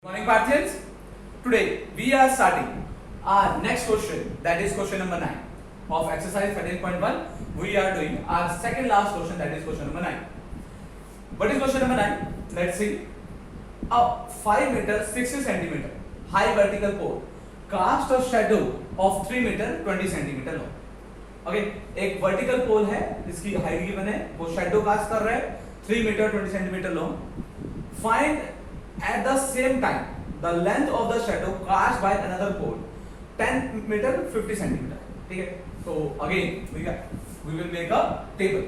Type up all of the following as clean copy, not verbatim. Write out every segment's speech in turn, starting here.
Morning Parthians. Today we are starting our next question, that is question number 9 of exercise 13.1. We are doing our second last question, that is question number 9. What is question number 9? Let's see. A 5 meter 60 centimeter high vertical pole cast a shadow of 3 meter 20 centimeter long. Okay, एक vertical पोल है जिसकी height given है, वो shadow cast कर रहा है 3 metre 20 centimetre long. Find at the same time the length of the shadow cast by another pole 10 meter 50 centimeter. ठीक है, तो again we will make a table.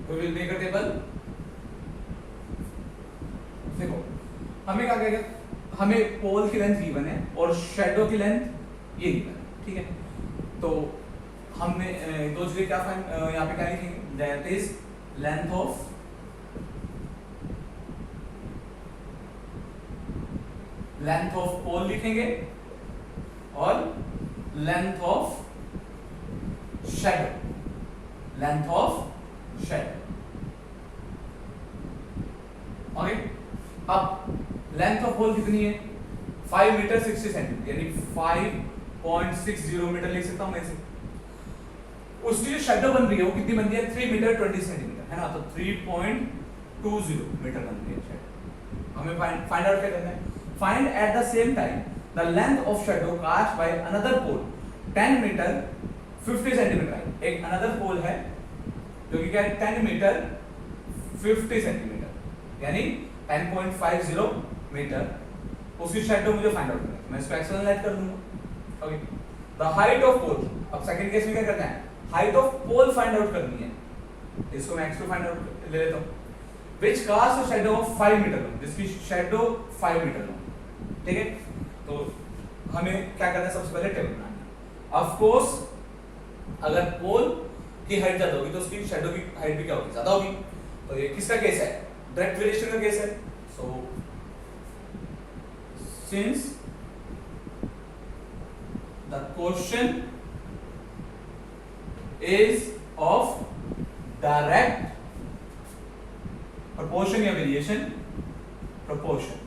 We will make a table. देखो हमें क्या कहेगा, हमें पोल की लेंथ गिवन है और शैडो की लेंथ ये गिवन है. ठीक है, तो हमने दो चीजें क्या यहाँ पे क्या लिखेंगे, दैट इज लेंथ ऑफ पोल लिखेंगे और लेंथ ऑफ शैडो. ओके, अब लेंथ ऑफ पोल कितनी है 5 मीटर 60 सेंटीमीटर, यानी 5.60 मीटर लिख सकता हूं मैं इसे. उसकी जो शैडो बन रही है वो कितनी बन रही है 3 मीटर 20 सेंटीमीटर, है ना, तो 3.20 मीटर बन रही है शैडो. हमें फाइंड आउट क्या करना है, find at the same time the length of shadow cast by another pole 10 metre 50 centimetre. एक अनदर पोल है जो कि क्या है 10 मीटर 50 सेंटीमीटर, यानी 10.50 मीटर. उसकी शैडो मुझे फाइंड आउट करना है, मैं इसको एक्स1 लाइट कर दूंगा. Okay, the height of pole, अब सेकंड केस में क्या करना है, height of pole find out करनी है. इसको मैं x2 फाइंड आउट ले लेता हूं. Which cast a shadow of 5 metre long, जिसकी शैडो 5 मीटर लॉन्ग. ठीक है, तो हमें क्या करना है, सबसे पहले टेबल बनाना है. ऑफ कोर्स अगर पोल की हाइट ज्यादा होगी तो उसकी शैडो की हाइट भी क्या होगी, ज्यादा होगी. तो ये किसका केस है, डायरेक्ट वेरिएशन का केस है. सो since the question is of direct proportion या variation proportion,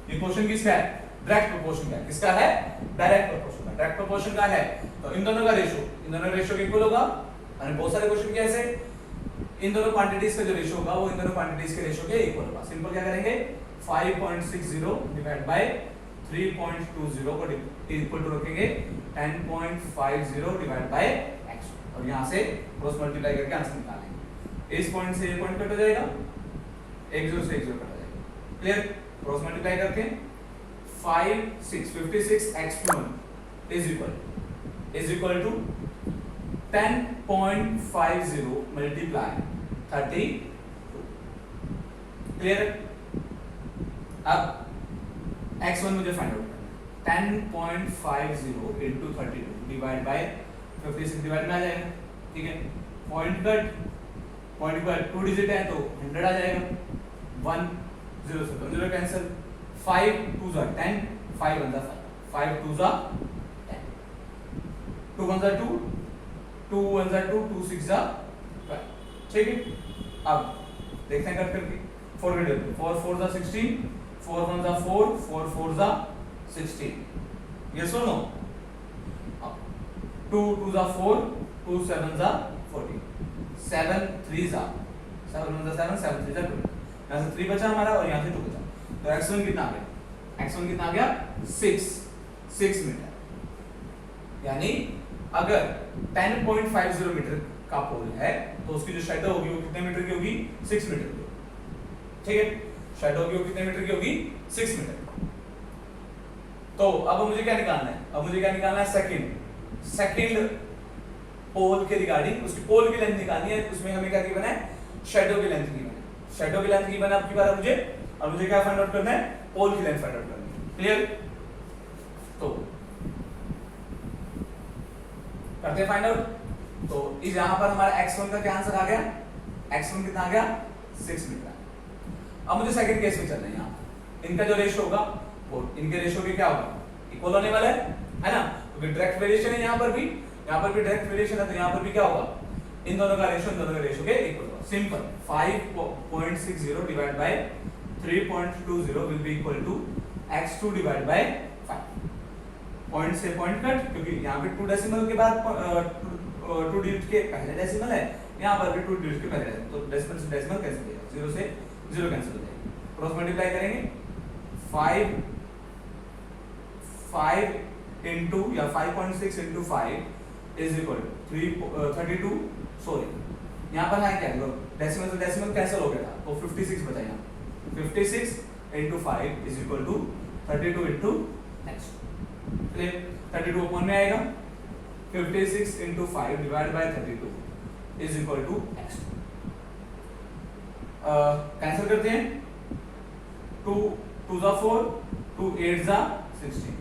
ये क्वेश्चन किसका है, डायरेक्ट प्रोपोर्शन का है. किसका है, डायरेक्ट प्रोपोर्शन का. डायरेक्ट प्रोपोर्शन का है तो इन दोनों का रेशियो इक्वल होगा. और बहुत सारे क्वेश्चन क्या ऐसे इन दोनों क्वांटिटीज का जो रेशियो होगा वो इन दोनों क्वांटिटीज के रेशियो के इक्वल होगा. सिंपल क्या करेंगे, 5.60 डिवाइड बाय 3.20 को इक्वल टू रखेंगे 10.50 डिवाइड बाय x, और यहां से क्रॉस मल्टीप्लाई करके आंसर निकालेंगे. इस पॉइंट से ये पॉइंट कट हो जाएगा, 1 0 से 1 0 कट हो जाएगा. क्लियर, क्रॉस मल्टीप्लाई करके 56 is equal to 10.50 multiply 32. Clear, अब x1 मुझे फाइंड आउट करना है. 10.50 into 32 डिवाइड बाय 56 डिवाइड में आ जाएगा. ठीक है, पॉइंट कट 2 डिजिट है तो 100 आ जाएगा. 1 0 से 0 कैंसिल, 5 2 जा 10, 5 1 जा 5 2 जा 10, 2 1 जा 2, 2 1 जा 2, 2 6 जा 5. ठीक है, अब देखते हैं कट करके. 4 के डबल 4 4 जा 16, 4 1 जा 4, 4 4 जा 16. यस और नो. 2 2 जा 4, 2 7 जा 14, 7 3 जा 7 1 जा 7, 7 3 जा 12. यहां से 3 बचा हमारा और यहां से 2 बचा. तो x1 कितना आ गया, x1 कितना आ गया 6 मीटर. यानी अगर 10.50 मीटर का पोल है तो उसकी जो शैडो होगी वो कितने मीटर की होगी, 6 मीटर की. ठीक है, शैडो की कितने मीटर की होगी, 6 मीटर. तो अब मुझे क्या निकालना है, अब मुझे क्या निकालना है, सेकंड पोल के रिगार्डिंग उसकी पोल की लेंथ निकालनी है. उसमें हमें क्या गिवन है, शैडो की लेंथ गिवन है. शैडो की लेंथ गिवन है आपकी बार मुझे, और मुझे क्या फाइंड आउट करना है, पोल की लेंथ फाइंड आउट करनी है. क्लियर, तो करते हैं फाइंड आउट. तो इस यहां पर हमारा x1 का क्या आंसर आ गया, x1 कितना आ गया 6 मीटर. अब मुझे सेकंड केस में चलना है. यहाँ इनका जो रेशियो होगा वो इनके रेशियो के क्या होगा, इक्वल होने वाला है ना. क्योंकि डायरेक्ट वेरिएशन है यहाँ पर भी डायरेक्ट वेरिएशन है, तो यहाँ पर भी क्या होगा, इन दोनों का रेशियो के इक्वल होगा। Simple 5.60 divide by 3.20 will be equal to x2 divide by 5। Point से पॉइंट कट, क्योंकि यहाँ पे 2 डेसिमल के बाद 2 डिजिट के पहले डेसिमल है, यहाँ पर भी 2 डिजिट के पहले डेसिमल, तो डेसिमल से डेसिमल कैंसिल हो जाएगा, 0 से 0 कैंसिल हो जाएगा। क्रॉस मल्टीप्लाई करेंगे 5 इंटू या 5.6 into 5 is equal to 32, sorry यहाँ पर है क्या, डेसिमल से डेसिमल कैंसिल हो गया था, तो 56 बचा यहाँ, 56 into 5 is equal to 32 into next, 32 upon में आएगा, 56 into 5 divide by 32 is equal to x। Cancel करते हैं, 2 2 जा 4, 2 8 जा 16,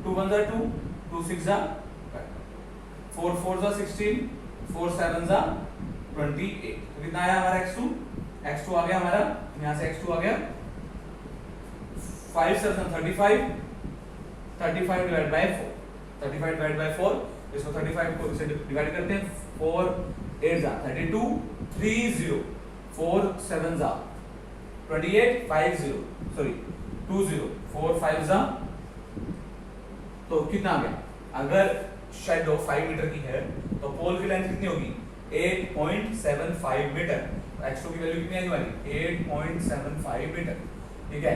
2 1 जा 2, 2 6 जा 4 4 जा 16, 4 7 जा 28। तो कितना आया हमारा x2 आ गया हमारा, यहाँ से x2 आ गया 5 7 35, 35 डिवाइड बाय 4, 35 डिवाइड बाय 4, इसको 35 को इससे डिवाइड करते हैं, 4 8 जा 32, 3 0, 4 7 जा 28, 5 0, सॉरी 2 0, 4 5 जा, तो कितना आ गया, अगर शैडो 5 मीटर की है तो पोल की लेंथ कितनी होगी, 8.75 मीटर। x2 की वैल्यू कितनी आने वाली, 8.75 मीटर, ठीक है।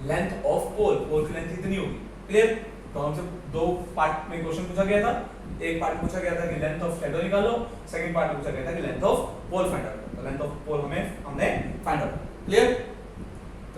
लेंथ ऑफ पोल की लेंथ कितनी होगी, क्लियर। तो हमसे दो पार्ट में क्वेश्चन पूछा गया था, एक पार्ट पूछा गया था कि लेंथ ऑफ शैडो निकालो, सेकंड पार्ट पूछा गया था कि length of pole find out करो। तो लेंथ ऑफ पोल हमने फाइंड आउट, क्लियर।